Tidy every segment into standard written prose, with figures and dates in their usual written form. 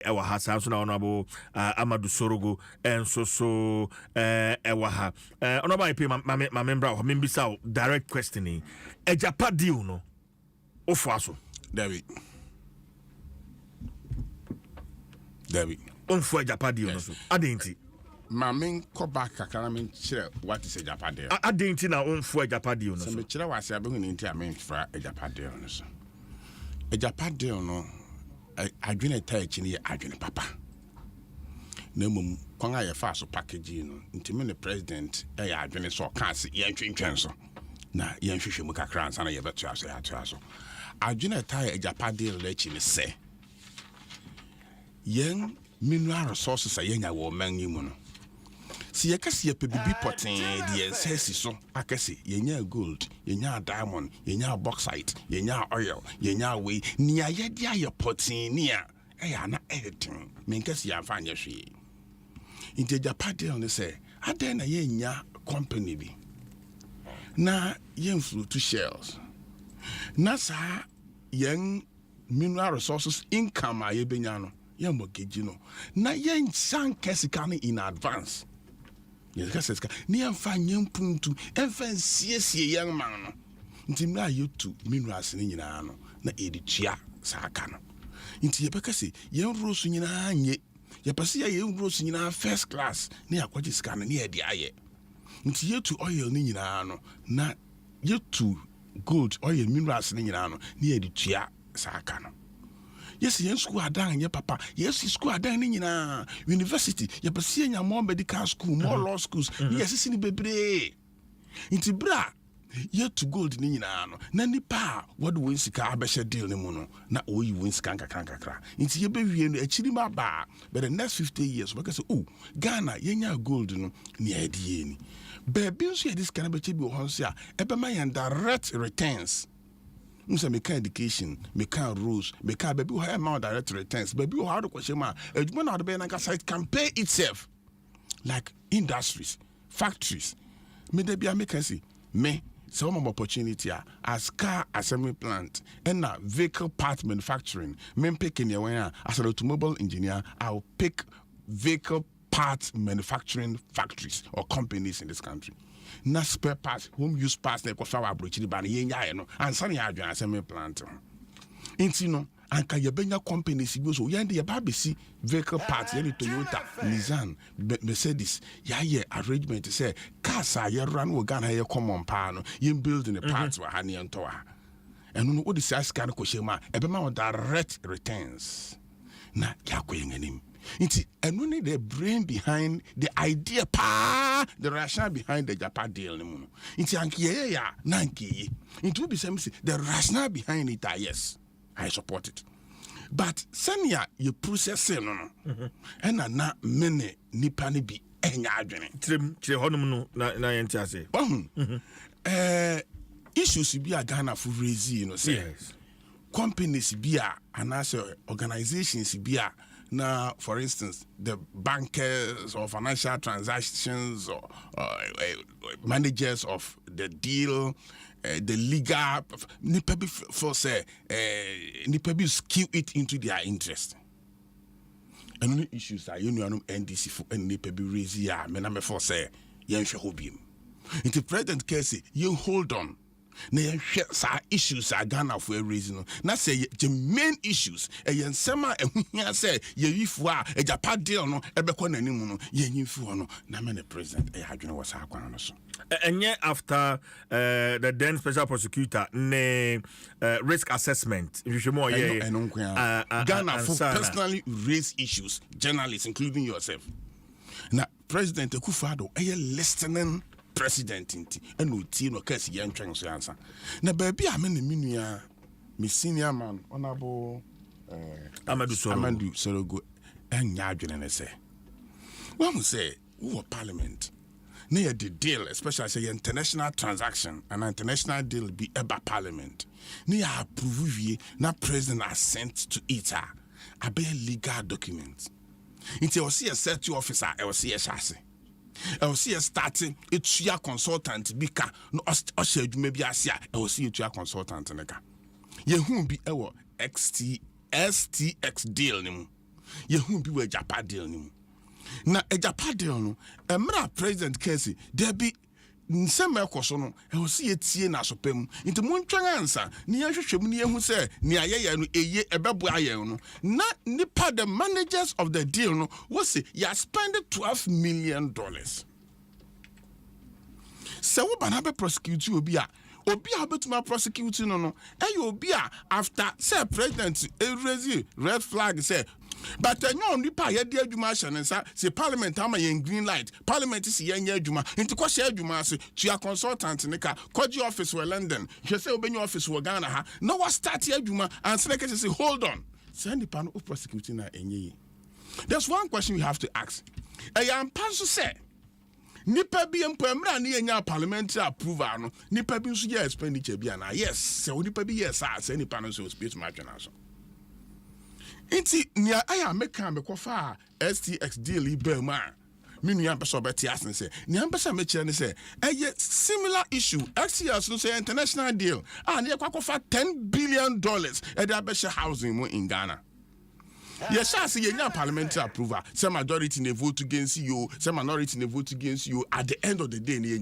ewa ha sa so na honorable Amadu Sorogo enso so ewa ha honorable IP ma membra ho membisa direct questioning ejapa deal no ofo aso David onfo ejapa deal no so adenti Mamin ko back kakara men kire what is ejapa deal adenti na onfo ejapa deal no so me kire wase abehu ni nti amen fra ejapa deal no so ejapa deal no adwene taachi ni adwene papa na mum kwan aye fa so package no nti me ne president ya adwene so ka se ye ntwentwen so na ye nhwehwe mu kakra ansa na ye beto aso ya to aso adwene taa ejapa deal la chi ni se yen mineral resources ayenya wo man yi mu no si yakasi ye pebibi potin de ensesi so akasi yenya gold yenya diamond yenya bauxite yenya oil yenya we ni ayede aye potin ni a eya na editing menkasi ya fa anya hwe inte japade on say aden na yenya company bi na yenflu to shells na sa yen mineral resources income ayebenya no mortgage no na yen san kesika no in advance yes kesika ni amfa nyempuntu emfa siesie yen man no nti na yetu minerals ni nyina no na editua saka no nti yebekase yen rosu nyina anye yepase yen rosu nyina first class na yakwaje sika no na edi aye nti yetu oil ni nyina no na yetu gold oil minerals ni nyina no na editua saka no yes yen school adan ye papa yes school adan ni nyina university ye pese nya more medical school more law schools yes sini bebre inti bra ye to gold ni nyina no na nipa what we sika abehye deal ni mu no na oyi win sika kakra inti ye bewie no achiri ma ba but the next 50 years because oh Ghana ye nya gold no ni adie ni baby nso ye this kana be chebi ho nso a ebe ma yan direct returns. Msa me can education, me can rules, me can baby who have more direct returns, baby who how to question ma, ejuma na be na site can pay itself. Like industries, factories. Me dey be make see me some opportunity as car assembly plant and na vehicle part manufacturing. Me pick in your as an automobile engineer, I'll pick vehicle part manufacturing factories or companies in this country. Na spare parts, home use parts, na kofa wa brochiri ba na yenya no ansa na adwan assembly plant. Inti no anka yebenya companies bi so yende yeba besi vehicle parts yani Toyota, Nissan, Mercedes ya ye arrangement say cars are ye run we Ghana ye common pa no ye building the parts wa ha ne ento ha. Eno no odi size kan ko shema ebema on direct returns. Na yakwe nganim. Inti eno the brain behind the idea the rationale behind the Japan deal ni mu. Inti anki ya nanki. Inti will be say the rationale behind it yes. I support it. But sanya you process no. And na mene nipa ni bi enya adwene. Tire honum no na yenti ase. Issues bi a Ghana for raise say. Yes. Companies bi a anase organizations bi a now, for instance, the bankers or financial transactions or managers of the deal, the legal, nipabi force, nipabi skew it into their interest. And only issues are NDC for nipabi raise ya mename force yen shahobim. Into President Casey, you hold on. Na sa issues are Ghana for a reason. Na say the main issues yen sema ehia say ye yifu a Japan deal no ebekọ nanimu no ye yifu no na me the president adwene was akwan no so. Enye after the then special prosecutor ne risk assessment Ghana for personally raise issues, journalists including yourself. Na President Akufo-Addo listening president inti eno tie no kasi yentwen so ansa na baby a me ne minua me senior man honorable Amadu Sorogo anya adwene ne se one say who parliament na the deal especially say international transaction and international deal be eba parliament na ya approve wie na president assent to it a be legal document inti o see a set officer e o see a chassis I see a starting it's your consultant bika no oshe adwuma bi ase a I see it your consultant neka ye hu bi ewo STX deal ni mu ye hu bi we Japan deal ni mu na a Japan deal no emra president Casey there be nsem ekoso no e ho se yetie na asopam nti montwan ansa ne yehwehwem ne yehu se ne ayeye no eye ebebo ayen no na nipa the managers of the deal no was say you spend $12 million. Se wo bana be prosecute obi a betuma prosecute no obi a after say president raise red flag say but no nipa ye de adwuma hye say parliament ama yen green light parliament si yen adwuma nti ko hye adwuma se tua consultant ne ka koji office we London hye say obenya office we Ghana ha na wa start adwuma and say ka say hold on say nipa no prosecute na enye. There's one question we have to ask. Am panso say nipa bi empemra na yenya parliamentary approval no nipa bi nso ye expenditure bi na yes say nipa bi yes say nipa no so space match na so inti nia aya meka me kofa STX deal ibema minu ya pesa obeti asen say nia pesa me kire ne say similar issue STX no say international deal na kofa $10 billion e dey abesha housing mo in Ghana. Yes, I say you parliamentary approval. Some majority ne vote against you, some minority ne vote against you. At the end of the day, you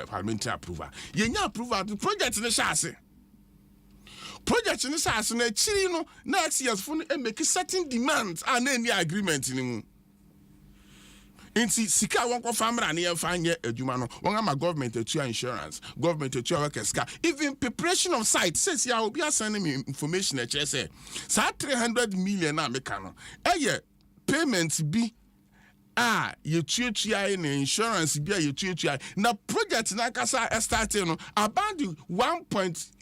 parliamentary approval. You approval the project in the chassis. Project in the chassis. Na chiri no next year's phone make certain demands and any agreement in. Inti sika won ko famra na yen fanye adwuma no won ama government to insurance government to workers ka even preparation of site says ya obi asend me information e che say sa 300 million na meka no payment bi ye tuatua na insurance bi ye tuatua na project na kasa starting no about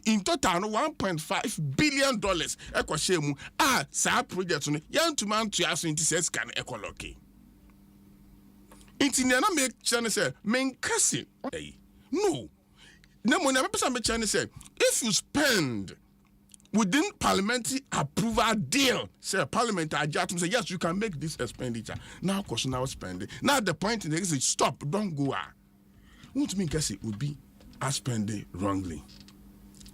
in total no $1.5 billion e ko shemu sa project no yantuma ntua so inti says can ekoloke. Inti na make chance say menkase no na mo na person make chance say if you spend within parliamentary approval deal say parliament adjust say yes you can make this expenditure now cause now spending now the point is stop don't go won't mean kase would be spending wrongly.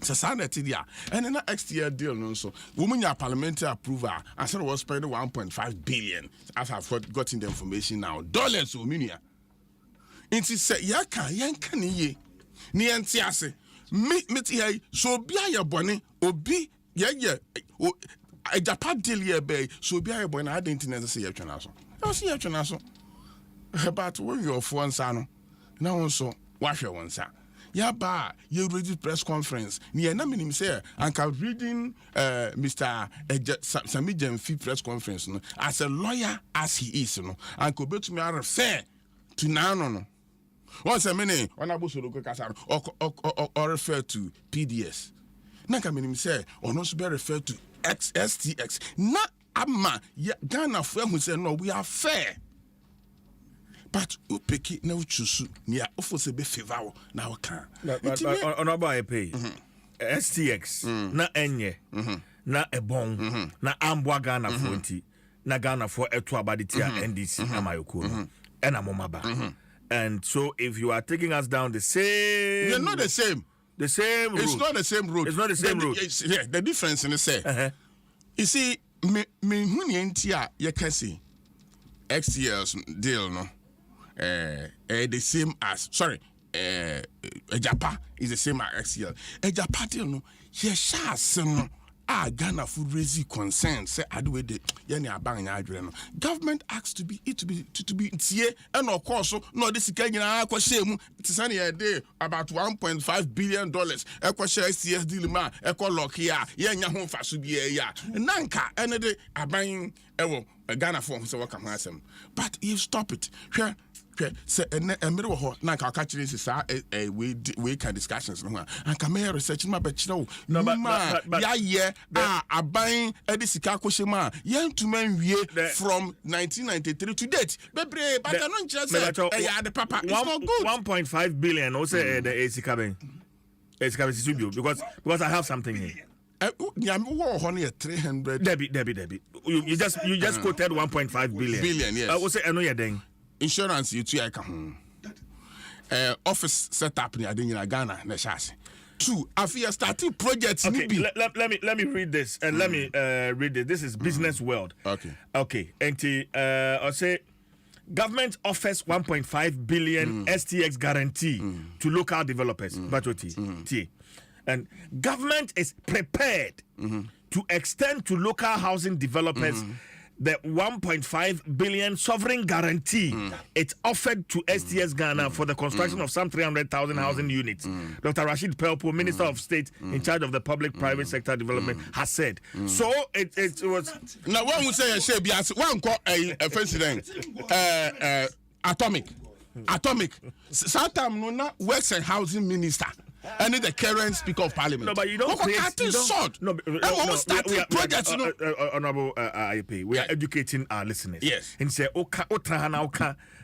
Society there and then next year deal no so women your parliamentary approval and said was spending $1.5 billion as I've gotten the information now dollars women inti say yaka yanka ni enti ase me here so bia ye bone obi ye a Japan deal ye be so bia ye bone I didn't say ye twena so I see ye twena so but when you of one sa no na so wahwe one sa Yaba, you read the press conference. Near na minim say, Uncle reading Mr. Sami Jemfi press conference no, as a lawyer as he is, no, Uncle bet me are fair to no. Once a minute, on Abu Suluka Kasar or refer to PDS. Naka minim say, or no be referred to STX. Na ama Ghana for who say no, we are fair. But upeki na uchusu ni ofose be favor na waka onoba pay STX na enye na ebon na ambwa Ghana for nti na Ghana for eto abaditi NDC amayoko ena momaba. And so if you are taking us down the same, we are not the same road. It's not the same road. It's not the same road. Yeah, the difference in the say you see me huni enti a ye kase XTS deal no the same as Japan is the same as XCL. Japan deal no ye sha no Ghana food raise concern say adwe de ye ne aban nya adwere no government acts to be tie and of course no this sika nyina akwa mu tisane ye dey about $1.5 billion ekwa share STS deal ma ekwa lock ya ye nya ho faso bi ya nanka ene de aban ewo Ghana for say waka ho asem but you stop it hwe say emere wo ho na ka catch this say we can discussions no and ka me research ma be kire wo ya ye aban edisika kwhema yentuman wie from 1993 to date bebre but I don't just say the papa it's not good. 1.5 billion also the esika ben because I have something here. 300 Debbie. You just quoted 1.5 billion. Yes. I will say no then. Insurance you too I can office set up near Ghana na chassis. 2 after starting projects. Okay, let me read this and let me read it. This is Business World. Okay. And I say government offers 1.5 billion STX guarantee to local developers. And government is prepared to extend to local housing developers the 1.5 billion sovereign guarantee it's offered to STS Ghana for the construction of some 300,000 housing units. Dr. Rashid Pelpo, Minister of State in charge of the public-private sector development, has said. So it was. Now, one would say, one call a president, atomic. Sometimes no works and housing minister. And the current Speaker of Parliament. No, but you don't create. Projects. Honorable IEP, we are educating our listeners. Yes. And say,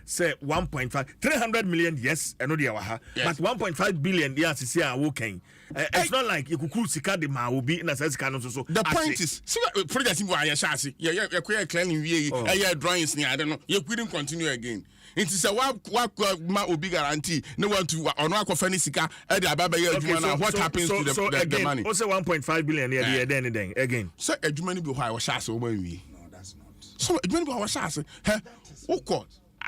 say 1.5, 300 million, yes, and no, but 1.5 billion, yes, is okay. It's not like you could sika the ma will be in a sense. The point is, see what projects you are chassis. You're cleaning drawings. I don't know. You couldn't continue again. It is a what will be guarantee. No one to or no sika. What happens to the money? Also 1.5 billion then again. So a Germany be why was chassis over we. No, that's not. So a Germany was chassis. Who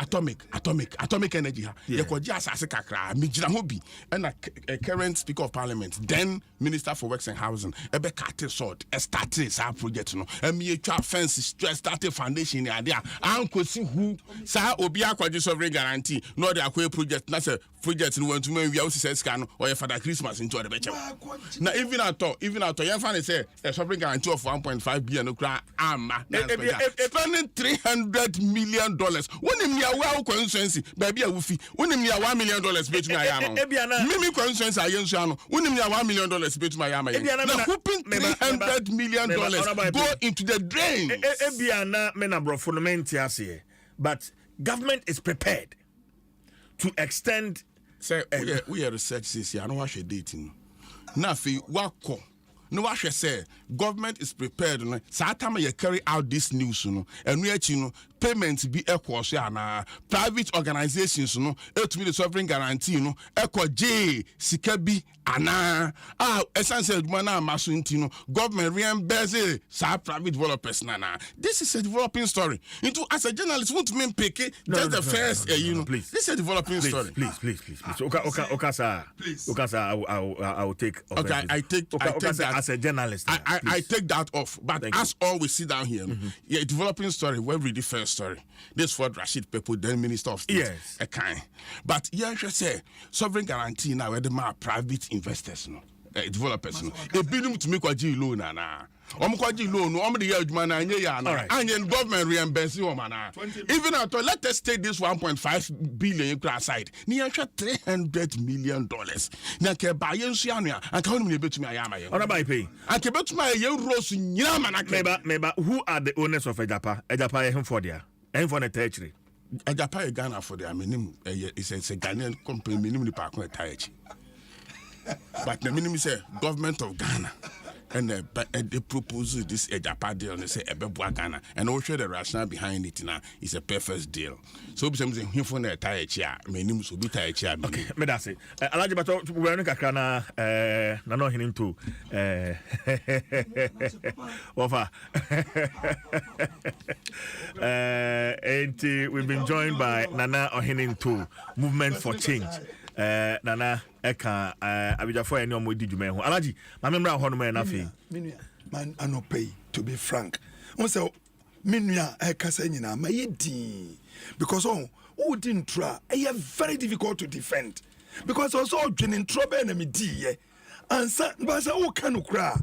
atomic energy ha yekoji asase kakra mijira ho bi and a current Speaker of Parliament, then Minister for Works and Housing, ebe kate sort started sa project no emi etwa fence started foundation ya there ankosi hu sa obi akwaji sovereign guarantee no dey akwa project na say project no want to man we also say scan or Father Christmas into the beche na even at all yen fan say a sovereign guarantee of 1.5 billion no kra ama spending $300 million when our constituency baby awufi unim ya $1 million bet me ayama mimi constituency ayensuano unim ya $1 million bet me ayama na hoping $300 million go into the drain ebiana mena brofonment ase but government is prepared to extend say we research this I know what she dating na fi wako no what she say government is prepared no sa time you carry out this news no and we no payment be equal so na private organizations no to me the sovereign guarantee no equal J sika bi ana essential na maso no government reimburse sa private developers na this is a developing story into as a journalist want me pick just the first you know please. This is a developing story please okay sir I will take okay I take that as a journalist I take that off but as all we sit down here yeah developing story we read the first story this for Rashid people then Minister of State yes a kind but yeah just say sovereign guarantee now where the private investors no developers no e binom to make kwaji loan na kwaji loan no the year adwuma na anye ya na anye government reimburse o na even at all let us take this 1.5 billion aside ni ya $300 million na ke ba yensu anu anka wonu me betumi ayama ye ona bai pay anka betumi ye rose nyina manaka meba who are the owners of Ejapa him for there and for the territory Ejapa Ghana for there minim it's a Ghanaian company minim ni pa kon territory but the minimum say government of Ghana and they propose this Ejapa deal and they say Ebebua Ghana and also the rationale behind it now is a perfect deal. So something him for the entire chair, minimum so be tired chair. Okay, me that's it. Alaji bato we no kakra na no hinim to Wafa. And we've been joined by Nana Ohinim to Movement for Change. Nana eka abijafo eni omo di dwuma ho alaji ma memra ho no ma na fe menua man anopay to be frank won say menua eka sa nyina ma yedi because who didn't try very difficult to defend because also dwene trouble na me di and but say who can cry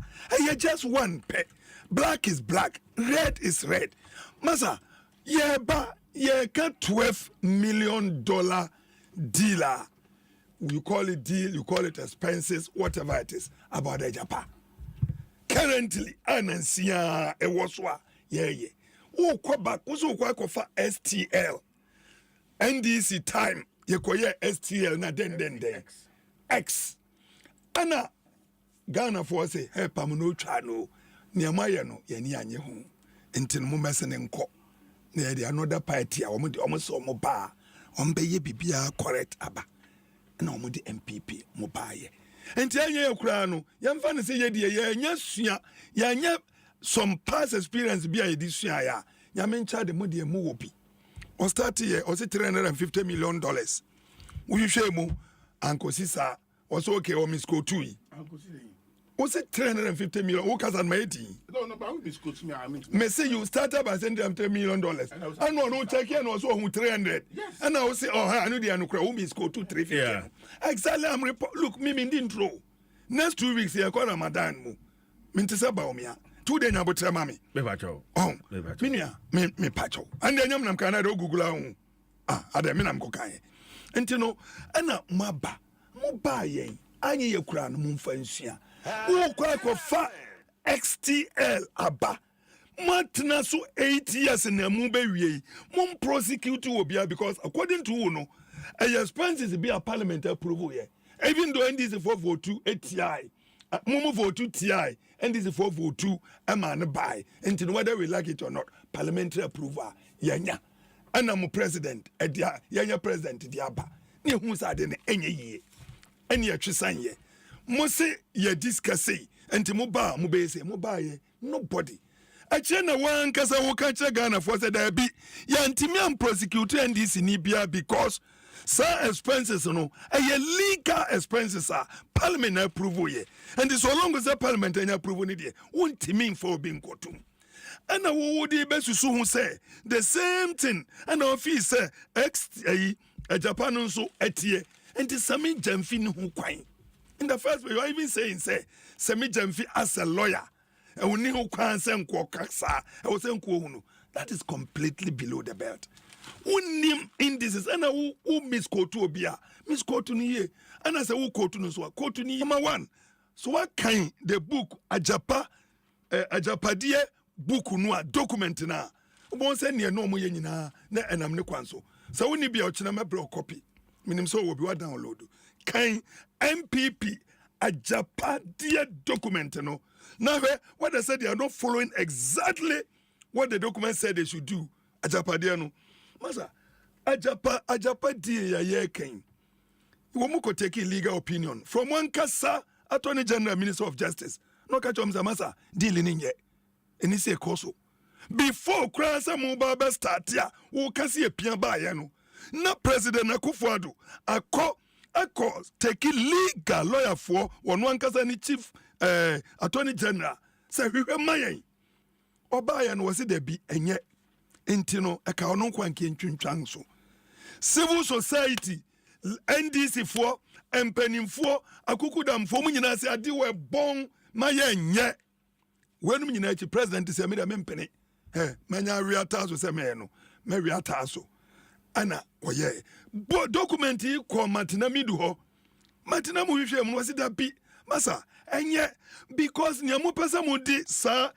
just one pet black is black red is red masa ye can $12 million dealer. You call it deal, you call it expenses, whatever it is about the Japan. Currently, Anansia Ewoswa, Oh, go back, also go for STL. NDC time, you call STL, na den. X. Anna Ghana for say, hey, Pamuno Chano, Niamaya no, Yanya home, until Mumessen and Co. Near the another party, almost bar, on Baye Bibia correct Abba. And I'm the MPP Mobaye. enti anya ekura no yemfa ne se ye de ye nya sua ya nya some past experience bi a ye di sua ya nyame ncha de mo de mu wo bi o start here o say $350 million wo hwehwe mu ankosisa o so okay o miss ko tu yi o say $350 million o kasa ma eti no but we miss coach me I mean me say you started by saying $350 million and no check here no so 300 and I say oh I know the anukra wo miss ko 350 exactly I'm look me didn't throw next 2 weeks here call Ramadan mu mintisa ba omia 2 days nyabotra mami me pacho oh minia me pacho and then nyam nam kana do google ahun ada me nam ko kan enti no ana maba mo ba yen anye ye kura no mumfa nsua wo kwa fa XTL aba matna so 8 years na mu be wie mum prosecute obia because according to who no expenses be a parliament approval here even though NDC 442 ATI mumu vote 2 TI NDC 442 man buy until whether we like it or not parliamentary approval yanya ana mu president edia yanya president di aba ne hu sa de ne enye yie ene atwesan ye mo se ye discuss enti mo ba mo be say mo ba ye nobody ache na wan kasa wo ka che Ghana for say da bi ya ntimi am prosecute NDC ni bia because some expenses no legal expenses are parliament approve ye and so long as the parliament approve ni de wontimi for being kotum and wo de be susu hu say the same thing and our fee say Japan nso etie and sami jamfi ni hu kwan in the first place you are even saying say sami jamfi as a lawyer and we ni hu kwan say nko kasa e wo say nko hu no that is completely below the belt unim indices and who miss quote obia miss quote ni ye and as a who quote no so quote ni number 1 so what kind the book ajapadie book no a document na bon say ne no mo ye nyina na enam ne kwanso so woni bia o china mebro copy minim so obi wa download kan MPP ajapadie document no now what they said they are not following exactly what the document said they should do ajapadie no masa ajapa die ya yeken wo mu ko take legal opinion from one kasa attorney general minister of justice no catch masa deal ni nye eni se koso before krasa mu ba be start ya wo kasi epia ba ya no na president Akufo-Addo akọ take legal lawyer for one kasa ni chief attorney general say hwehwe mayen oba ya no wose da bi enye enti no eka ono kwanke ntwintwan so civil society NDC for empanimfo akukudamfo mu nyina se ade we bon maye nye wenum nyina chi president se me da mempene manya wiata so se me no me wiata so ana oye document yi ko matina midu ho matina mu hwehwe mu wasi da bi masa enye because nyamu pesa mu di sa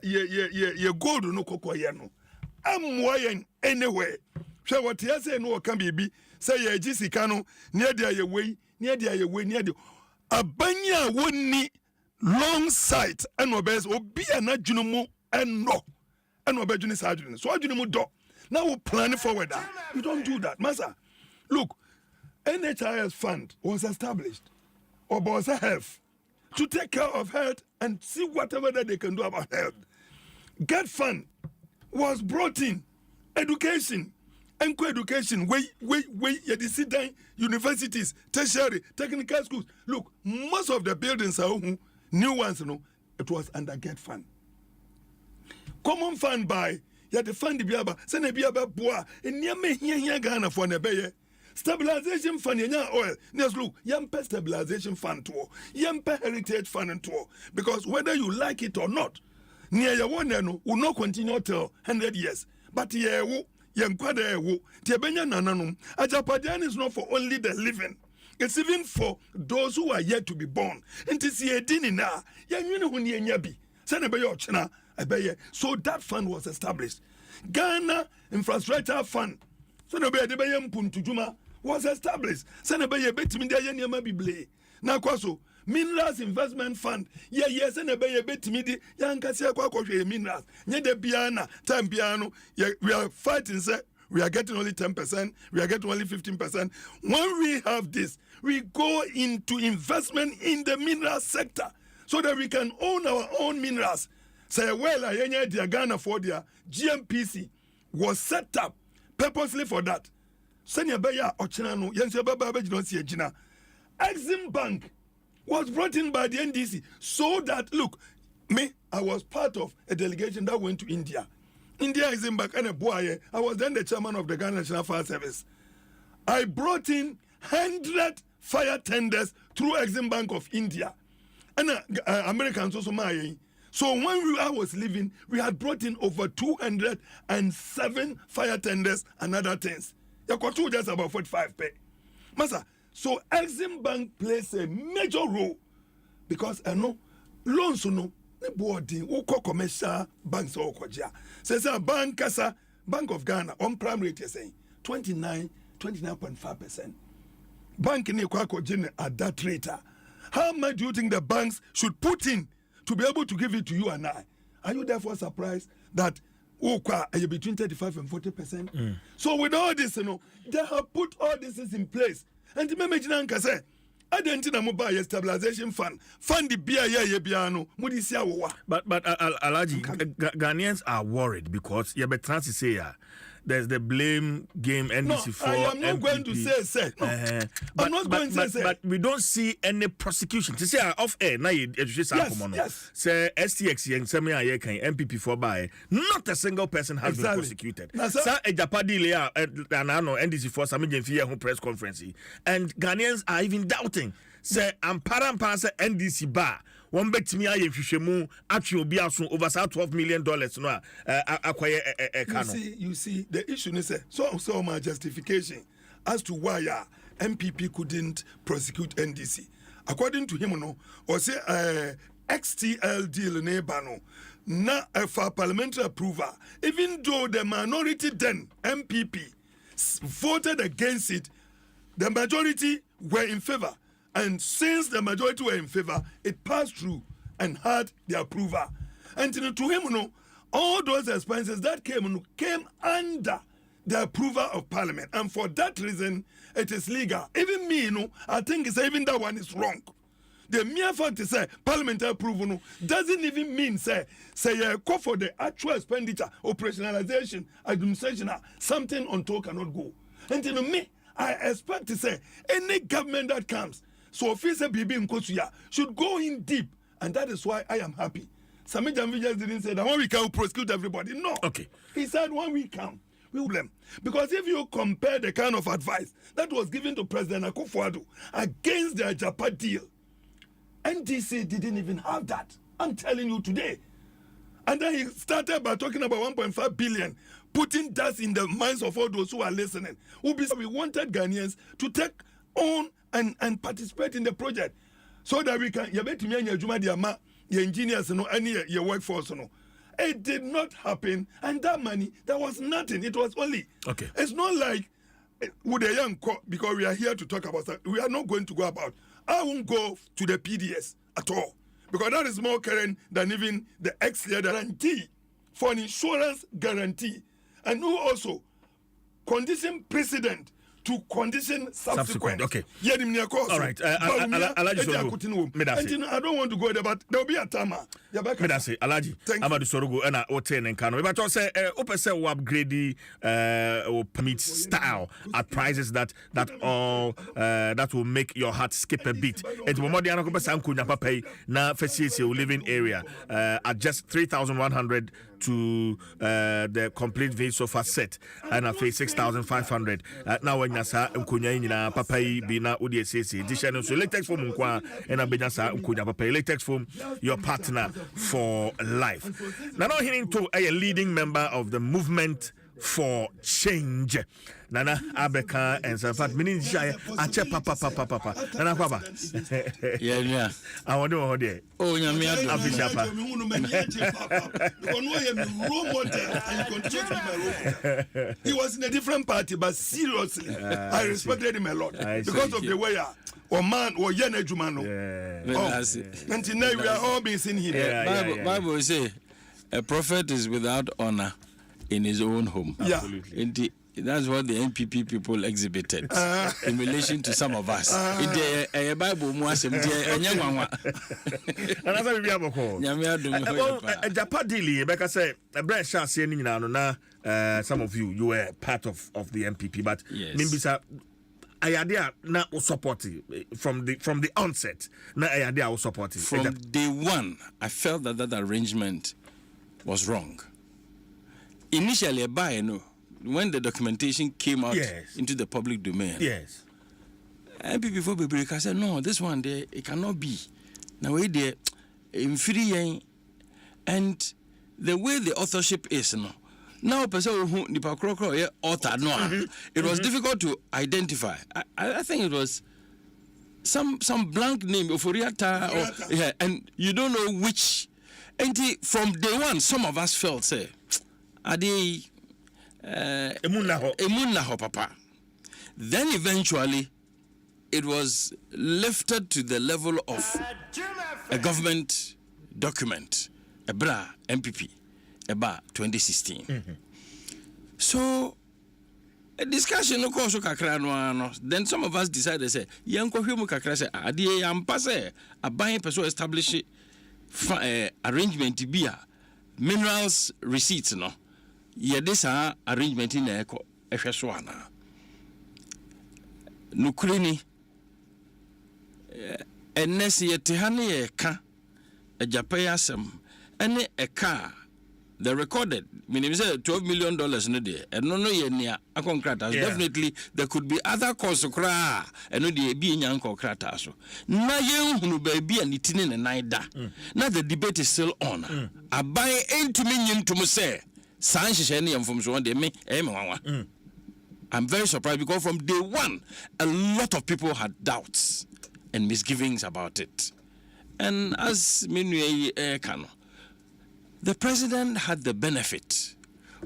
ye gold no kokoye no amwoyen anywhere hwe what you say no kan bibi say ye gisika no ne dia ye wei ne dia ye wei ne dia abanya woni long sight and obes obi ana dwunu mu eno and obedwunu sa dwunu so adwunu mu do now we plan forward that you don't do that masa look NHIS fund was established or Bosa Health to take care of health and see whatever that they can do about health. Get fund was brought in, education, and co-education, you sit down, universities, tertiary, technical schools. Look, most of the buildings are new ones, you know, it was under Get Fund. Common fund by, you had the fund the biaba, send a biaba boa, and near me here Ghana for Nebeye. Stabilization fund, oil. Yes, look, Yampe stabilization fund too, Yampe heritage fund too, because whether you like it or not, near your one will not continue till 100 years. But yeah, Yankwada wo, Tiabenya nananum, Ajapadian is not for only the living. It's even for those who are yet to be born. And to see a dinina, Yabi, Senabayo China, so that fund was established. Ghana Infrastructure Fund, Senabayo Puntujuma was established. Senabayo Betminda Yama Bible. Now, Kwaso. Minerals Investment Fund. Yes, and a bay a bit midi, Yankasia Quaco minerals. Yet the piano, time piano, we are fighting, sir. we are getting only 10%, we are getting only 15%. When we have this, we go into investment in the mineral sector so that we can own our own minerals. Say, well, the Ghana for their GMPC was set up purposely for that. Senya Baya Ochinano, Yansia Baba Jina. Exim Bank was brought in by the NDC so that, look, I was part of a delegation that went to India. India is in back and a boy. I was then the chairman of the Ghana National Fire Service. I brought in 100 fire tenders through Exim Bank of India. And Americans also my. So when I was leaving, we had brought in over 207 fire tenders and other things. You got to just about 45 pay. Masa, so Exim Bank plays a major role because I know loans no boarding uko commercial banks or koja. Says a bank kasa Bank of Ghana on prime rate you're saying 29.5%. Bank ni kwa kojine at that rate. How much do you think the banks should put in to be able to give it to you and I? Are you therefore surprised that between 35 and 40%? So with all this, they have put all this in place. And the imagine say, I didn't know about stabilization fund the BIA But Alaji, Ghanaians are worried because you better say there's the blame game NDC for I am not MPP. going to say. No. I'm not going to say. But we don't see any prosecution. To say off air, now you yes. Say STX and Semia can MPP for by. Not a single person has been prosecuted. Sir, a Japadi Lea and NDC for some press conference. And Ghanaians are even doubting. Say, I'm parampa NDC bar. One bet me I mu actually be soon over $12 million no acquire a you see the issue is so my justification as to why MPP couldn't prosecute NDC. According to him, or say XTL deal nebano na for parliamentary approval, even though the minority then MPP voted against it, the majority were in favor. And since the majority were in favor, it passed through and had the approval. And to him, all those expenses that came under the approval of Parliament. And for that reason, it is legal. Even me, I think even that one is wrong. The mere fact is parliamentary approval doesn't even mean say call for the actual expenditure, operationalization, administration, something on top cannot go. And me, I expect to say any government that comes, so officer Bibi Nkosuya should go in deep, and that is why I am happy. Sami Jamvi just didn't say that 1 week I will prosecute everybody. No. Okay. He said 1 week count. We will blame. Because if you compare the kind of advice that was given to President Akufo-Addo against the Ajapa deal, NDC didn't even have that. I'm telling you today. And then he started by talking about 1.5 billion, putting that in the minds of all those who are listening. We wanted Ghanaians to take on and participate in the project so that we can your engineers and your workforce. It did not happen, and that money, there was nothing. It was only okay. It's not like with a young because we are here to talk about that. We are not going to go about. I won't go to the PDS at all because that is more current than even the ex-year guarantee for an insurance guarantee, and who also condition precedent to condition subsequent. Okay. All right. And I don't want to go there, but there will be a time. Medase Alaji Amadu Sorogo and Oten and Kano. But also say we upgrade or permit style at prices that will make your heart skip a beat. It's more than a Sankunya Papa na facility living area at just 3,100 to the complete vein sofa set and I pay 6,500. Now when yasa nkunya nyina papa yi bi na odi esese edition so latex foam nkwa and abenya sa nkunya papa latex foam your partner for life. Now hearing to a leading member of the movement for change. Nana Abeka and in fact meaning ache papa Nana papa. Yeah. I want to know there. Oh nyame ado. He was in a different party, but seriously, I respected him a lot because of the way or man or Yene Jumano. Until now we are all being seen here. Bible say a prophet is without honor in his own home. Absolutely. That's what the NPP people exhibited in relation to some of us. In the Bible, Japan deal, because say a branch shall say some of you were part of the NPP, but Mimbisa idea na support from the onset. Na idea was supporting from day one. I felt that arrangement was wrong. Initially, when the documentation came out into the public domain, and before I said, no, this one there, it cannot be. Now we there in free, and the way the authorship is now person who the author no, it was difficult to identify. I think it was some blank name of Oriata, and you don't know which. And from day one, some of us felt say, Adi. Emunnaho papa. Then eventually it was lifted to the level of a government document, a bra MPP, a bar 2016. So a discussion of course then some of us decided say yanko hwemu kakra say ade ampa say aban person establish arrangement bia minerals receipts no. This arrangement in a Efeswana Nukrini and Nessie Tihani a Japayasam and a car. The recorded minimum $12 million in a day, and no near a concrata. Definitely there could be other cause of cry and no being young concrata. Na young baby and eating in a night. Now the debate is still on. I buy 8 million to say. I'm very surprised because from day one, a lot of people had doubts and misgivings about it. And as the president had the benefit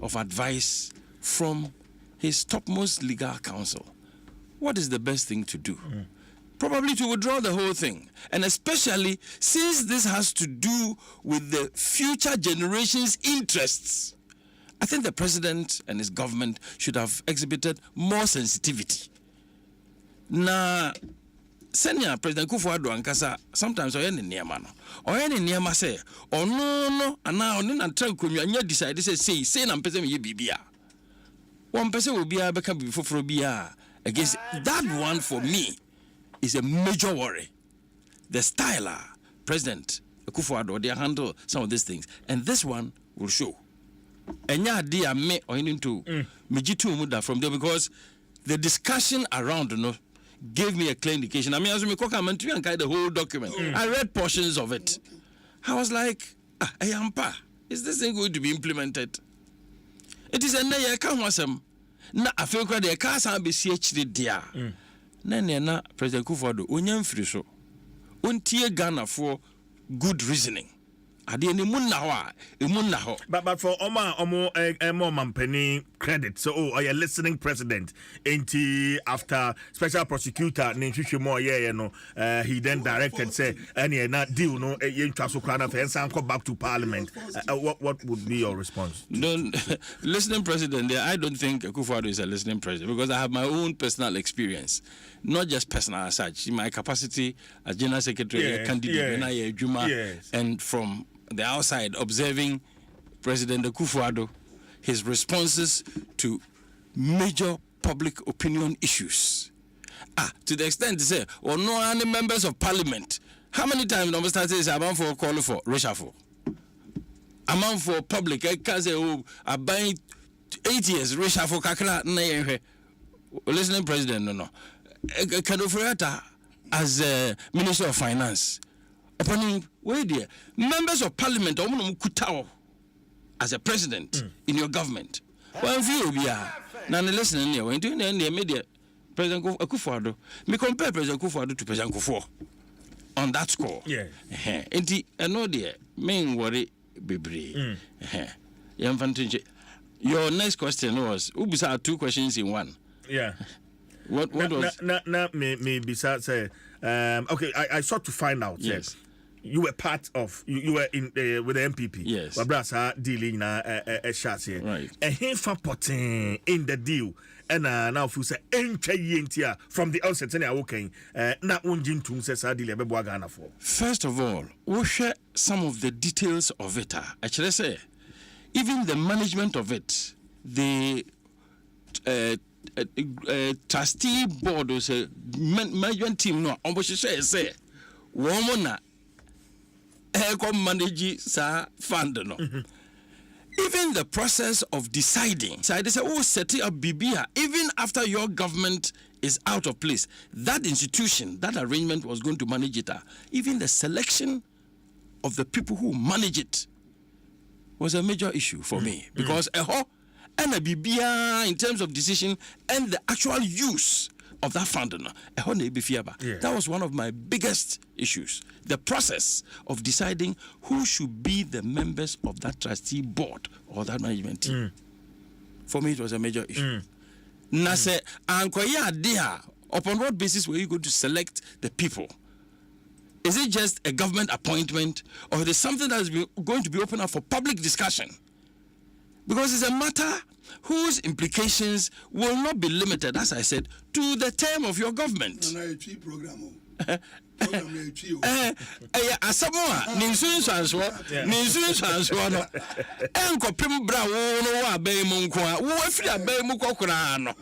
of advice from his topmost legal counsel. What is the best thing to do? Probably to withdraw the whole thing. And especially since this has to do with the future generation's interests. I think the president and his government should have exhibited more sensitivity. Na senior President Kufuor ankasa sometimes oyeni niema no. Oyeni niema say no ana oni na try konwa nya decide say na mpese me ye bibia. One person will be beka bifoforo bia against that one for me is a major worry. The style President Kufuor they handle some of these things and this one will show. Enya dia me into mejitu muda from there because the discussion around gave me a clear indication. I mean, as we talk about the whole document, I read portions of it. I was like, ayampa, is this thing going to be implemented? It is a na come wasam. Na I feel quite the cars are be CHD dia. Na President Kufuor onyam free so. Untie Ghana for good reasoning. But for more mampeni credit, so a listening president after special prosecutor he then directed say any not deal no go back to parliament. What would be your response? Listening president, I don't think Kufuor is a listening president because I have my own personal experience, not just personal as such. In my capacity as general secretary, candidate, and from the outside observing President Kufuor, his responses to major public opinion issues. To the extent they say, no any members of parliament. How many times the start says amount for calling for reshuffle? Amount for public, I can say, I buy 8 years reshuffle kakra na listening president no. Kadofrata as Minister of Finance. Upon wait there, members of parliament as a president in your government. Well, if you are now listening here, when doing the media, President Kufuor, me compare President Kufuor to President Kufuor on that score. Yeah. And I know the main worry, baby. Your next question was, Ubisa 2 questions in one. Yeah. What was? Me besides say, okay, I sought to find out. Yes. you were part of you were in with the MPP. Yes. Wabrasa dealing na shots here. Right. And him for putting in the deal. And now if you say from the outset okay na unjin tum say sa deal ebebo Ghana for. First of all, we'll share some of the details of it. Actually say even the management of it, the trustee board or say management team no almost say woman na manage sa fund no. Even the process of deciding, so they say, oh, setting up BBA, even after your government is out of place, that institution, that arrangement was going to manage it. Even the selection of the people who manage it was a major issue for me because and a BBA in terms of decision and the actual use of that fund. That was one of my biggest issues. The process of deciding who should be the members of that trustee board or that management team. For me, it was a major issue. Now, say, upon what basis were you going to select the people? Is it just a government appointment or is it something that is going to be open up for public discussion? Because it's a matter whose implications will not be limited, as I said, to the term of your government. Asamoah, ninsuinsu answo no. Enkopim bra wo no wa abai mu nko a, wo afiri abai mu kokora no.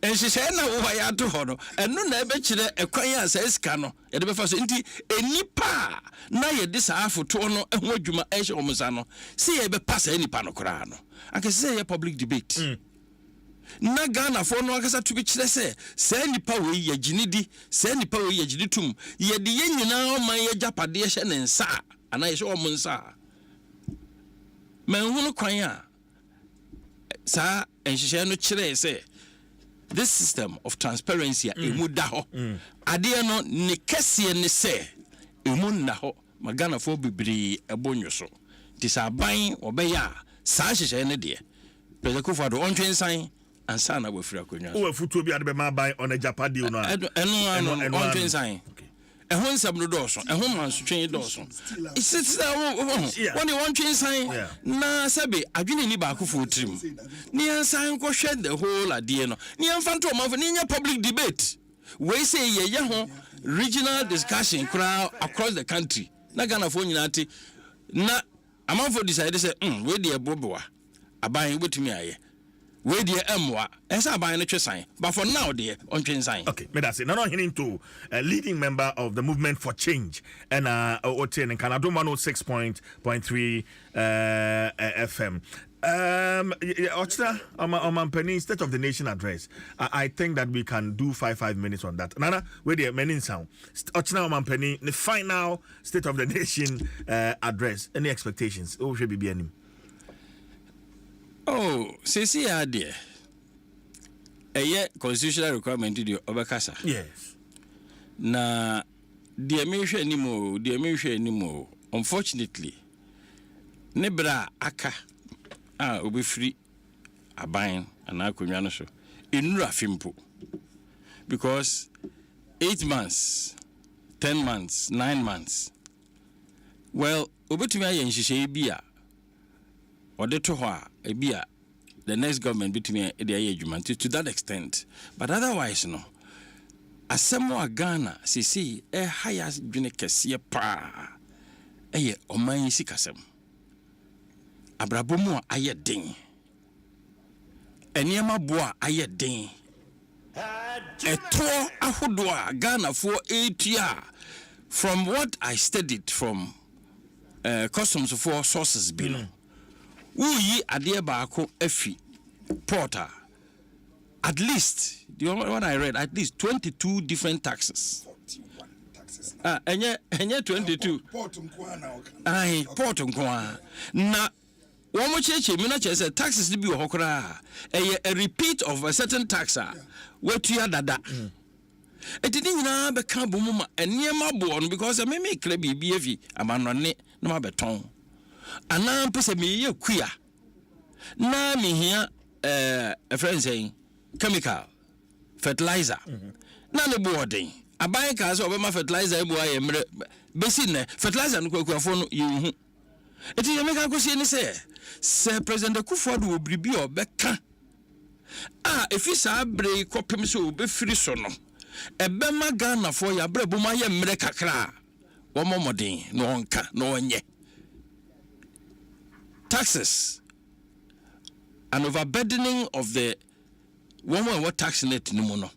Enhyehyɛ na wo ya to ho no. Eno na ebe kire ekwan a sa esika no. Ye de befa so nti enipa na ye de sa afoto no ho adwuma ehye omusa no. Se ye be pass enipa no kora no. Anke se ye public debate. Na Ghana for no akasa to be kire se nipa we ye ginidi se nipa we ye ginitum ye de ye nyina o man ye japade ye hye ne nsa ana ye hye o nsa manhunu kwan a sa enhyehyɛ no kire se this system of transparency emu da ho ade no ne kese ne se emu na ho magana for bibiri ebonyo so disaban obeya sa hyehyɛ ne de President Kufuor ontwensan ansa na wafiri akonwa o afutuo bi ade be ma ban on a japade no a eno ontwensan ehun nsɛm no dɔɔso ehun mansotwen dɔɔso isitsa wɔn ontwensan na sɛbe adwene ni baako fo trim ni ansan kɔ hwɛ the whole adeɛ no ni amfa nto ɔmanfo ni nya public debate we say ye ho regional discussion kura across the country na Ghana fo nyina ate na amanfo decide say we de eboboa aban wetumi aye we de emwa esa aban no twesan but for now de on twensan. Okay, me that's it. Now heading to a leading member of the movement for change and Otin in Adom 106.3 FM. Ochna Omampeni State of the Nation address. I think that we can do 5 minutes on that. Nana, where the meaning sound. Ochna Omampeni, the final State of the Nation address. Any expectations? Oh, should be any. Oh, see idea. A constitutional requirement to the Obakasa. Yes. Na the American anymore. Unfortunately, Nebra Aka will be free a buying and I could so in Rafimpo because 8 months, 10 months, 9 months. Well, Obetumia and Shisha Bia or the Toha a Bia, the next government between the age to that extent. But otherwise, no. Asemo Ghana, see a highest Junekasia pa a Oman Sikasem. Abrabomo aye ding. Enyema boa aye ding. Eto ahodoa Ghana for 8 years. From what I studied from customs for sources below. Uyi adie baako afi porter. At least the one I read, at least 22 different taxes. 41 taxes. Enye 22. Port nkwana. Aye, port nkwana. Na one cheche me na say taxes bi wo hokora a repeat of a certain tax wetu ya dada e did nyina be ka bomu ma eniema bo no because me kra bibi afi amanone na ma beton ana pese me ye kua na me hia a friend saying chemical fertilizer na le boarding aban ka so obema fertilizer ebu aye mre besi ne fertilizer no kwakuafo no yehu eti ye meka kosie ni se president Akufo-Addo obribi obeka efi saa bre kopem so obefiri so no ebema Ghana fo ya bre boma ye mre kakra wo momoden no onka no onye taxes an overburdening of the woman what tax net no mo no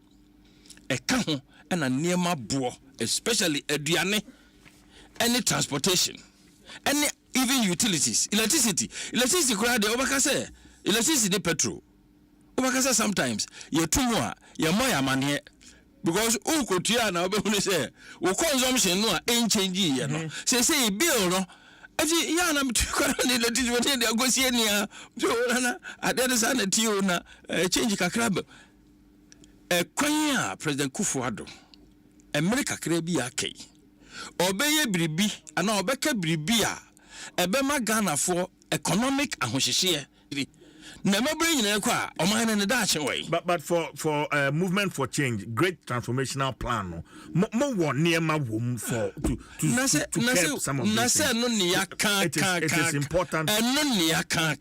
eka ho na niema bo especially aduane any transportation any even utilities electricity kura de obaka say electricity petrol obaka say sometimes you tumu a you moya mane because ukotua na obehunu say wo consumption no a change ye no say bill no afi ya na mtukara ni electricity de agosie nia so na adede sa na tio na change kakra kwanya President Akufo-Addo America kakra bi akei obeye biribi ana obeka biribi a ebema Ghana for economic ahohyehyɛ na mabere nyina kwa oman ne da ache wai but for movement for change great transformational plan mo won niema wom for to keep some of these na se no ne ya kan it is important no ne ya kan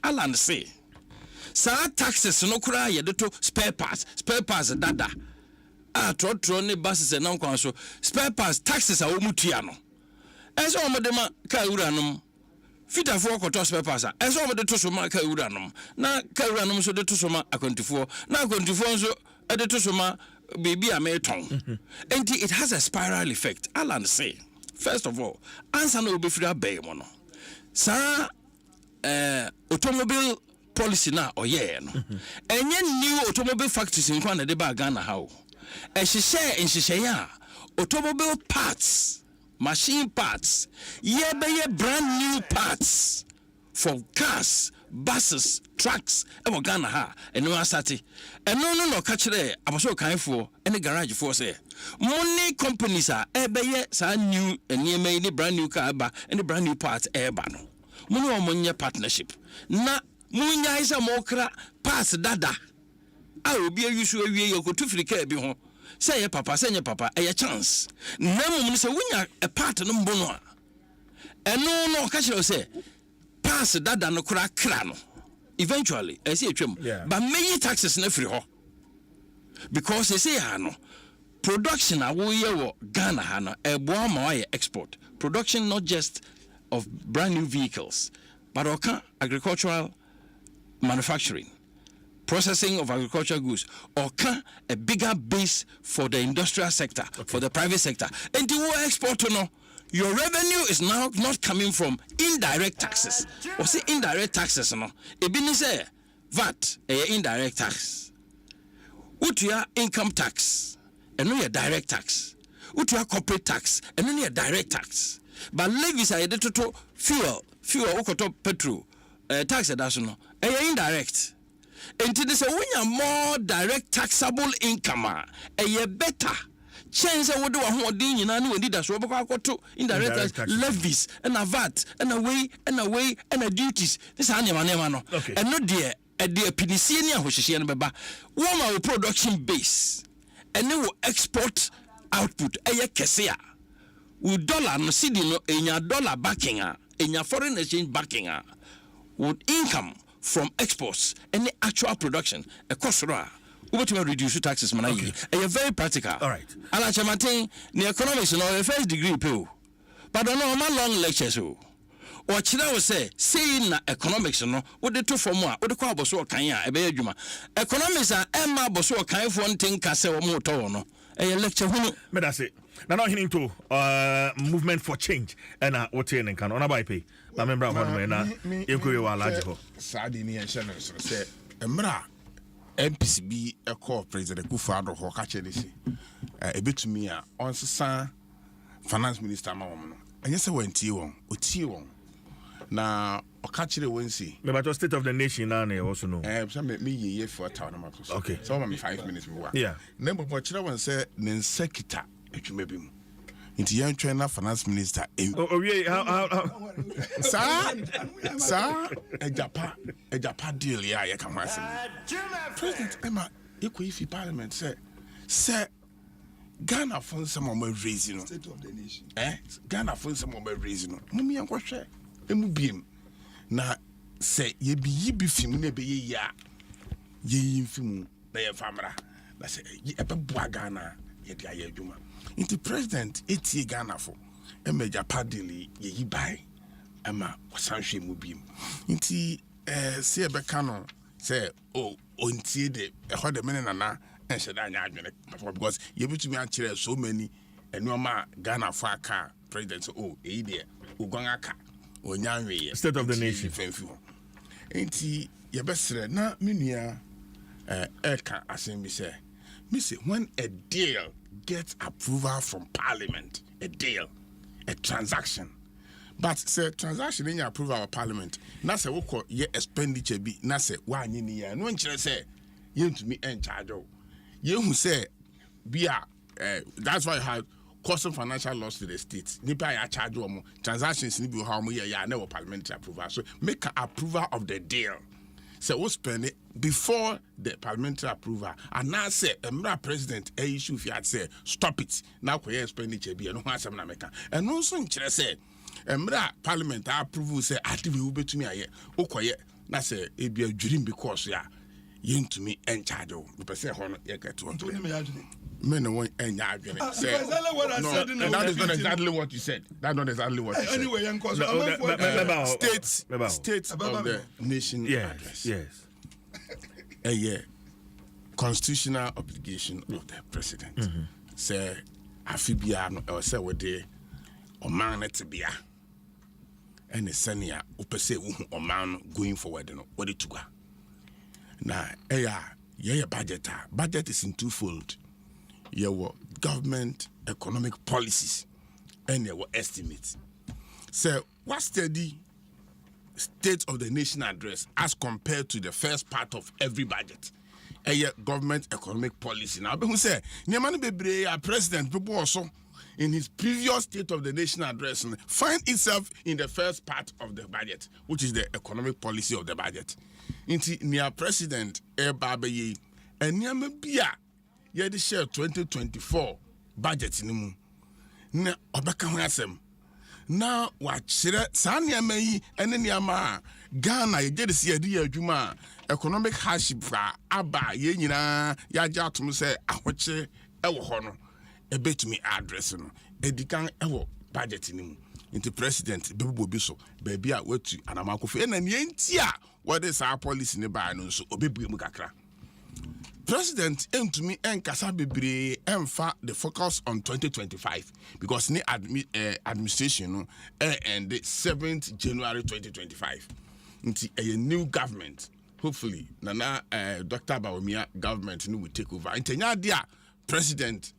alan say sa taxes no kura ye de to spare parts dada trotro ne buses na nkwan so spare parts taxes a wo mutua no eso o de ma ka uranom fitafo koto spare parts eso o de to so ma ka uranom na ka uranom so de to so ma akwantifo na akwantifo so de to so ma baby a meton and it has a spiral effect alan say first of all answer no be free abey mo no sa automobile policy na oye no enye new automobile factories in Kwana de ba Ghana how ehye ya automobile parts machine parts ye brand new parts for cars buses trucks e Ghana ha eno asate eno no ka kire abaso kanfo ene garage for say money companies are sa new eniema ni brand new car ba any brand new parts ba no money o monye partnership na munya isa mokra pass dada a obi ayusu awie yokotu frika bi ho say ye papa say nye papa e chance na mum se wunya a part no mbo no a eno no ka kire say pass dada no kra kra no eventually I see atwam but many taxes na free ho because they say ha no production a wo ye wo Ghana ha no e bo ma wa export production not just of brand new vehicles but okay agricultural manufacturing, processing of agricultural goods, or a bigger base for the industrial sector, for the private sector. And the export to know your revenue is now not coming from indirect taxes. Or say indirect taxes, no. Ebini say VAT, indirect tax. Utia income tax, and no direct tax. Utia corporate tax, and no direct tax. But levies are to fuel, ukoto petrol. Tax addition indirect until this when more direct taxable income better chance would do a din and we did that so to indirect tax levies and a VAT and a duties this animal no and not dear a dear Piniciania which is baba one our production base and then will export output kesia with dollar no cedi no in your dollar backing in your foreign exchange backing would income from exports and the actual production a cost what to reduce taxes man very practical all right ala chamatin the economics no first degree pay but no long lectures or chira we say na economics no wo de to form a wo de kwa boso kan a e be adwuma economics a emma boso kan fo ntin ka se wo mo to no lecture hunu me da say na no hinting to movement for change and what in kan ona by pay na membra ho no na yenkoye wa large ho saadi ni enhye no so say emra MPCB echo President Akufo-Addo ho ka che nisi ebetumi a onsesa finance minister ma won no enye se wantie won otie won na oka kire wonsi me but state of the nation na na also no so me ye for town na makoso okay so me 5 minutes me wa yeah na mo kire won se ne nsekita etwuma bi mu nti yan twɛn na finance minister how sa ejapa deal ya ye ka ho asem president ema iko ifi parliament say Ghana for some of my raising. State of the nation. Ghana for some of my raising. Mummy and Quashe. Emubim. Na say ye be film ne be ya. Ye film na ye famra. Na say ye ebe Ghana ye dia ye dwuma. Inti president eti Ghana for e major padili ye buy. Ama wasanhwe mubim. Inti say ebe kano say ontie de e de mene nana and said because you able to me so many and no ma Ghana for car president dear Ugangaka or Nyanwe State of the nation. Ain't he your best na minia Eka assembly say Missy when a deal gets approval from parliament, a deal, a transaction. But say transaction in your approval of parliament, na say we call ye expenditure be na say one year no one say you to me in charge of. You who say, that's why you have causing financial loss to the state. Nipa ya charge them transactions ni be how much ya never parliamentary approval. So make an approval of the deal. So we spend it before the parliamentary approval. And now say, president issue if you had say stop it. Now we expenditure be no one na make. And also in say, parliament approval say active will be to me aye. Okoye na say e be a dream because ya. To me and charge of the person you get to men no one and that is not exactly what you said. That's not exactly what you said. Anyway, states of the nation address. Yes. A constitutional obligation of the president. Say Afibia or say what they or man to be and the senior upese or man going forward what it took. Now, budget is in twofold. Your government economic policies and your estimates. So, what's the state of the nation address as compared to the first part of every budget? Government economic policy. Now, who say, Niamani Bebre, president, people also in his previous state of the nation address find itself in the first part of the budget, which is the economic policy of the budget. Inti near president Babaye and Niama Bia Yedi share 2024 budget in mu na Obeka Nsem na wachire Sanya May and Niama Ghana ye did see a dear Juma economic hardship Abba ye nyina yaja to say ahoche ewo hono e betumi address no edikan ewo budget in mu inti president Bebo Biso baby a wetu anamakofe na nyentia what is our policy in the no so obebu mu kakra. President to me and kasa bebre emfa the focus on 2025 because ni administration no and the 7th January 2025 into a new government hopefully nana Dr. Bawumia government no will take over intenya dia president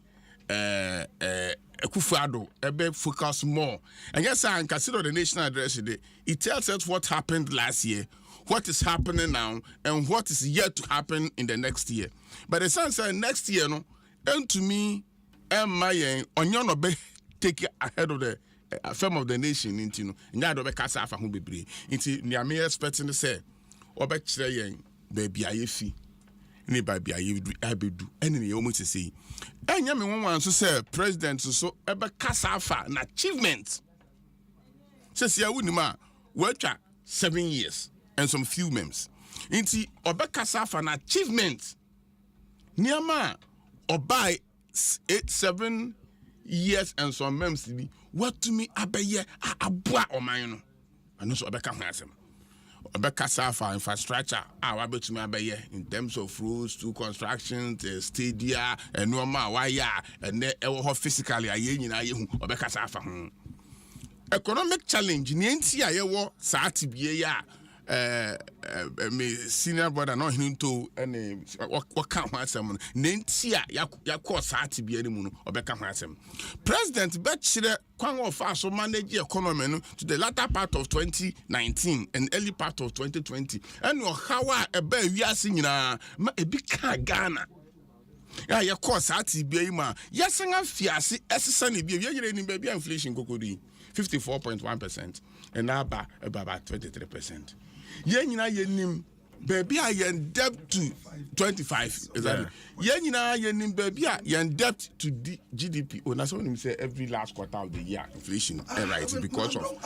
Akufo-Addo ebe focus more and yes I consider the national address today. It tells us what happened last year, what is happening now, and what is yet to happen in the next year. But the sense next year, no, and to me, and my onion be take ahead of the firm of the nation into no, nyado be kasa afa ho bebre. Into me expecting to say, obe kire yen baby ayefi. Ni baby ayedu. Any you almost say. Enya me one so say president so ebe kasa afa an achievement. Says ya wunima worked 7 years and some few months. Inti obeka safa an achievement. Niama obai 7 years and some months. What to me abeye abua oman no. Ano so obeka ho asem. Obeka safa infrastructure wabetumi abeye in terms of roads, to constructions, stadia, and normal wire and ewo physically aye nyina ye hu obeka safa ho. Economic challenge ni enti ayewo saa tibie ya me senior brother no hinto ene waka ho asem na enti a yakọ saa tibie ni mu no obeka ho asem. President Bechire kwan of so manage economy no to the latter part of 2019 and early part of 2020 and how ebe wiase nyina ma ebi ka Ghana ya yakọ saa tibie ma yasenga fiase esesa ne bia yeyere ni bia inflation kokodi 54.1% and now about 23%. Ye nyina ye nim baby I in debt to 25 exactly. Yen baby in debt to GDP. When I saw him say every last quarter of the year inflation right because of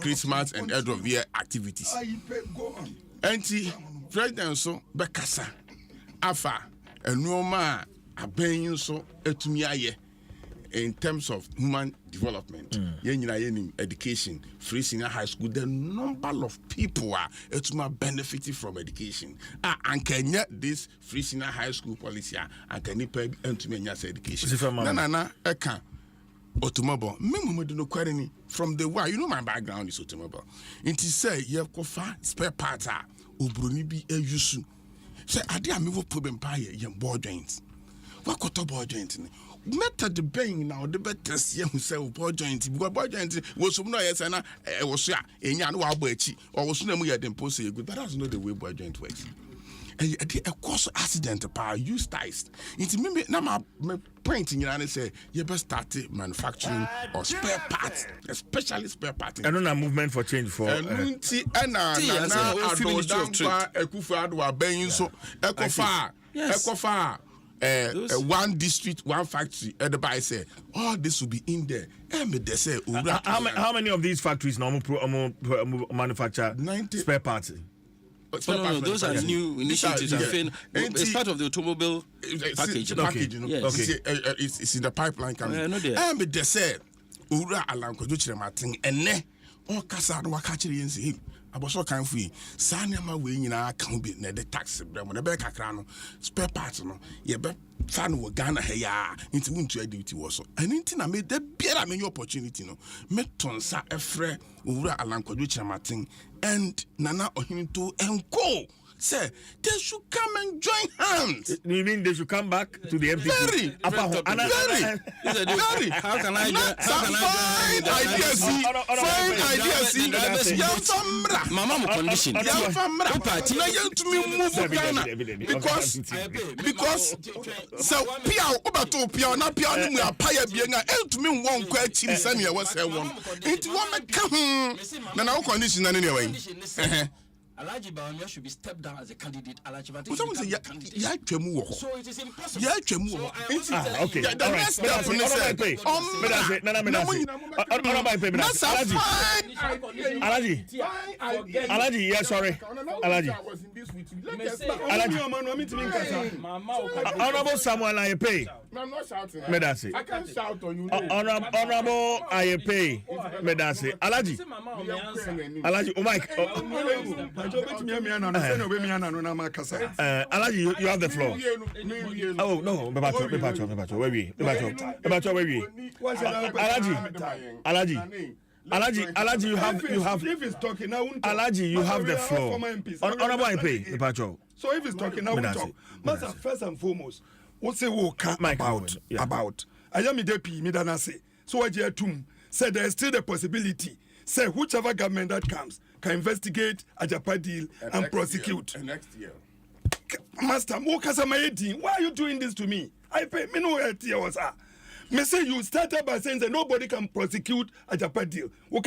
Christmas and end of year activities. Anti president so bekasa afa enoma aben so etumi aye in terms of human development, education, free senior high school, the number of people are benefiting from education. And can get this free senior high school policy and can you pay education? No, I can't. Automobile, from the why, you know my background is automobile. It is say you have spare parts are ubrunibi a yusu. Say I did a move problem by young board joints. What got board joint? Method the bang now the better young self board joint because board joint was some no yes and I was ya in yan wachi or was no more than post good, but that's not the way board joint works. A course accident power use ties. It's me now my point in your say you best start manufacturing or spare parts, especially spare parts. I don't know movement for change for one district, one factory, and the buy say, all this will be in there. And they say, how many of these factories now manufacture 90 spare parts? No, those are new initiatives. It's part of the automobile package. Okay. It's in the pipeline coming. And they say, Ura Alanko Duchemating, and ne, all Casa do catching him. I was so kind of free. Sanama way in our account be the tax, when the back crano, spare parts, no, ye bet fan will Ghana here into winter duty also. And anything I made the beer I mean opportunity, no, Meton sa a fre, Ura Alanko Duchemating, and Nana Ohinto and go. Say, they should come and join hands. You mean they should come back to the MPP? Very. How can I Mama condition. Because so Pia Obato Pia na Pia no apaya bienga entumi won kwa chiri sane e wose won. Enti wo meka ho na condition na ne we. Alaji Bawumia should be stepped down as a candidate. Alaji Bawumia so it is impossible. Okay. The next step Alaji, yeah, sorry. Alaji. Honorable Samuel Ayepe. I'm not shouting. Medasi. I can't shout on you. Honorable Ayepe. Medasi. Alaji, oh Mike. Alaji, you have the floor. Oh no, Alaji, you have. If he's talking now, Alaji, you have the floor. Honorable Ayepe, so if he's talking now, we talk. Master, first and foremost, what's the work about? I am Depi Midanase. So what you tum said there is still the possibility. Say whichever government that comes can investigate a Japan deal and prosecute. Next year. Master, why are you doing this to me? I pay me no was me say you started by saying that nobody can prosecute a Japan deal. What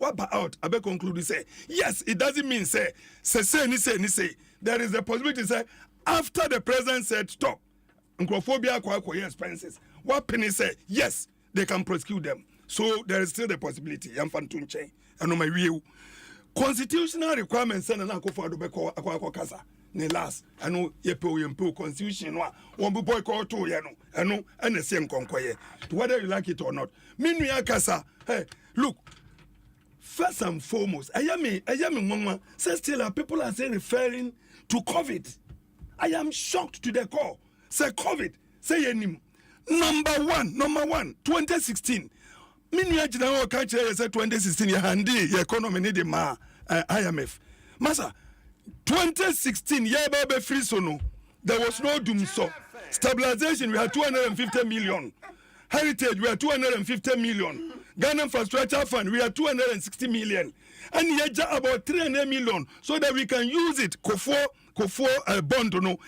about? I be conclude say yes. It doesn't mean say there is a possibility say after the president said stop, Nkrophobia kwa expenses. What penny say yes they can prosecute them. So there is still the possibility. Yam fantunche. I know my view. Constitutional requirements and an for the Beko Casa. Ne last. I know Yepo Constitution. One boy called to Yano. I know and the same conquer. Whether you like it or not. Minuya Casa. Hey, look. First and foremost, I am mama. Say still people are saying referring to COVID. I am shocked to the core. Say COVID. Say your name. Number one, 2016. Minya jina wo ka kire say 2016 ya handi ya economy ni de ma IMF. Masa 2016 ya be free so no. There was no doom so. Stabilization we had 250 million. Heritage we had 250 million. Ghana Infrastructure Fund we had 260 million. And yaja about 300 million so that we can use it kofo bond no.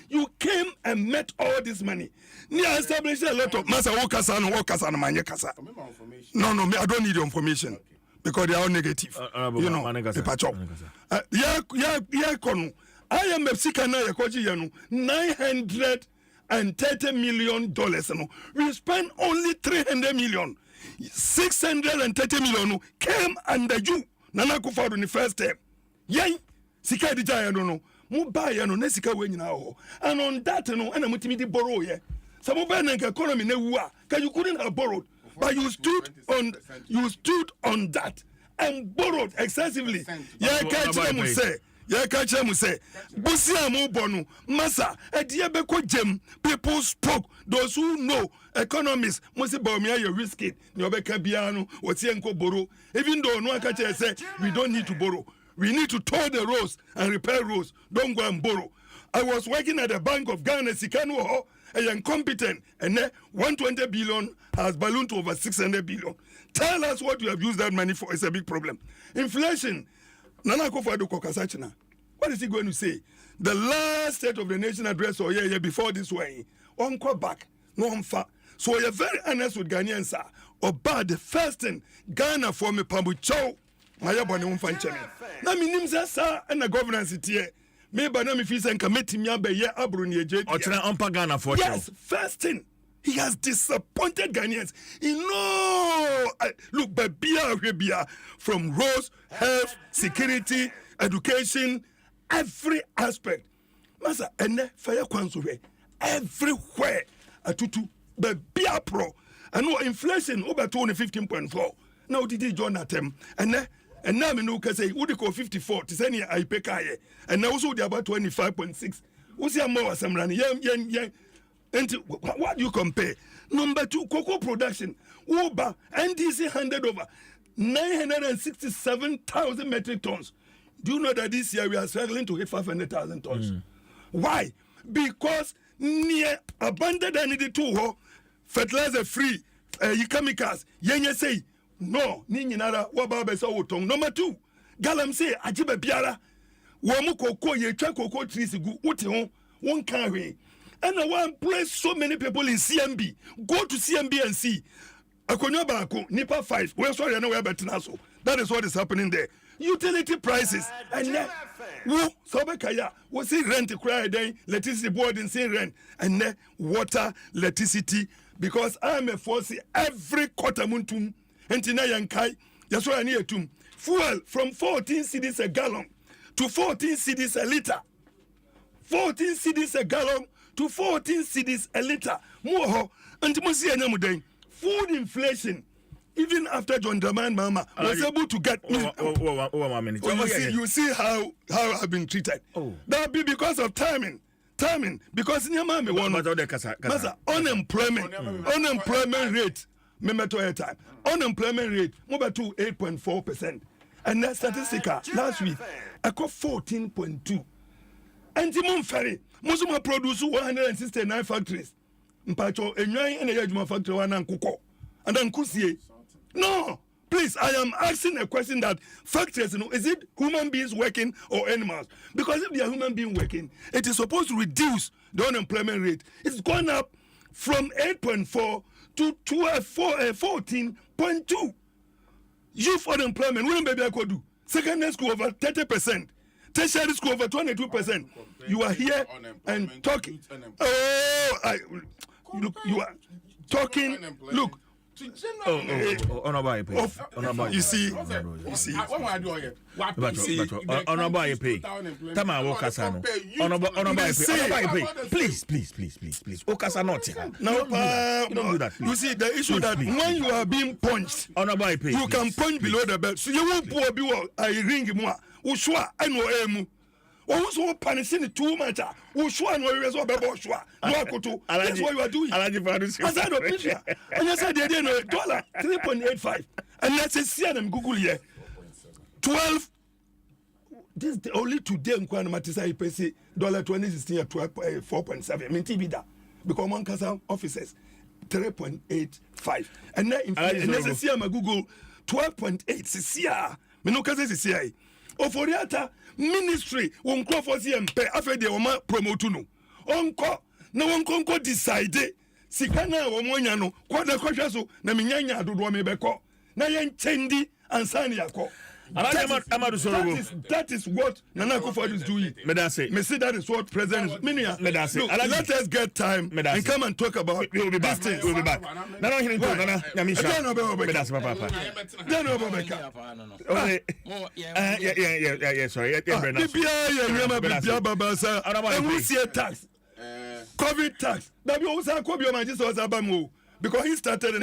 You came and met all this money. Ni established a lot of masa wokasa no manye kasa. No, I don't need your information. because they are all negative. You know, paper chop. Yeah, kono. IMF sika na yakoji yanu $930 million. No, we spent only $300 million. $630 million came under you. Nana Akufo-Addo in the first term. Yay, sika edija no. Mu buy no na sika we nyina ho. And on that no, and mutimi di borrow ye. Some of the economy na wua, cause you couldn't have borrowed, but you stood on that and borrowed excessively. Yeah, catch him say, Busia mo bonu, massa, Ediabeko jem, people spoke, those who know economists, must about me you risk it, Nobeka Biano, or Tienko borrow, even though no catch say we don't need to borrow. We need to tow the roads and repair roads. Don't go and borrow. I was working at the Bank of Ghana, Sikano, and incompetent, and 120 billion has ballooned to over 600 billion. Tell us what you have used that money for. It's a big problem. Inflation. Nana Akufo-Addo Kokasachina. What is he going to say? The last State of the Nation address or yeah before this way, on back, no umfa. So you're very honest with Ghanaians, sir. About the first thing, Ghana for me Pambucho, Maya Boni Umfanchemi. Na minimza sa and the governance it here. Maybe na me feel say committee me abe ye abruni eje. Ochina umpa Ghana for yes, first thing. He has disappointed Ghanaians. Look, Babia, from roads, health, security, education, every aspect. Masa, ene fire kwanzuwe everywhere. Atutu, Babia pro. I know inflation over 15.4. Now did he join at them? And now me no can say would call 54 to send I pay kaye. And now also they about 25.6. What's your more samrani? Yen. And what do you compare? Number 2, cocoa production. Uber, NDC handed over 967,000 metric tons. Do you know that this year we are struggling to hit 500,000 tons? Why? Because near abandoned energy too, fertilizer free, chemicals. Yenye say, no, Ninara, Wababe Sawutong. Number 2, Galam say, Ajiba Biara, Wamu cocoa, ye track cocoa trees, Ution, one carry. And I want to place so many people in CMB. Go to CMB and see. Akonyo Nipa 5. We're sorry, I know we're better now. That is what is happening there. Utility prices. And then, Sobekaya, we see rent cry then, electricity board and say rent. And then, water, electricity. Because I'm a force every quarter muntum. And Tina Yankai, that's why I need to. Fuel from 14 cedis a gallon to 14 cedis a liter. 14 cedis a gallon to 14 cedis a liter. More and food inflation. Even after John Dramani Mahama was able to get you see how I've been treated. That be because of timing. Because Nyamame won unemployment rate. Unemployment rate over to 8.4%. And that statistic last week I got 14.2. And Timon Ferry, Musuma produce 169 factories. Mpacho, Enyoy and Yajuma factory one and Kuko. And then Kusie. No, please, I am asking a question that factories, is it human beings working or animals? Because if they are human beings working, it is supposed to reduce the unemployment rate. It's gone up from 8.4 to 14.2. Youth unemployment, what baby I could do? Secondary school over 30%. Tertiary school over 22%. You are here and talking. Look, you are talking. Look. You see. Please. Okasa not. No, don't do that. You see the issue that when you are being punched, you can punch below the belt. So you won't pour I ring more. Ushwa eno emu. Also punishing too much. Ushwa no reso bebo ushwa. No akoto. That's what you are doing. I said the picture. And you said they didn't $3.85. And let's see them Google here. 12. This only today Nkwana Matisa IPC $2016 at 4.7. I mean TV da. Because one casa officers 3.85. And then let's see my Google 12.8. See ya. Me no casa see. Oforiata ministry won call for CMP after the Oma promote no. Onko na wonko decide sika na wo monya no kwada kwahwa so na menyanya dodo me beko na yen chendi ansani yako. That is what Nana Akufo-Addo is doing. Me see that is what President is. Let us get time and come and talk about. We will be back. These things. We will be back. Nana Nana Yamisha. Yeah. Sorry. Tax. COVID tax. That be also Kobe man just was abamu. Because he started in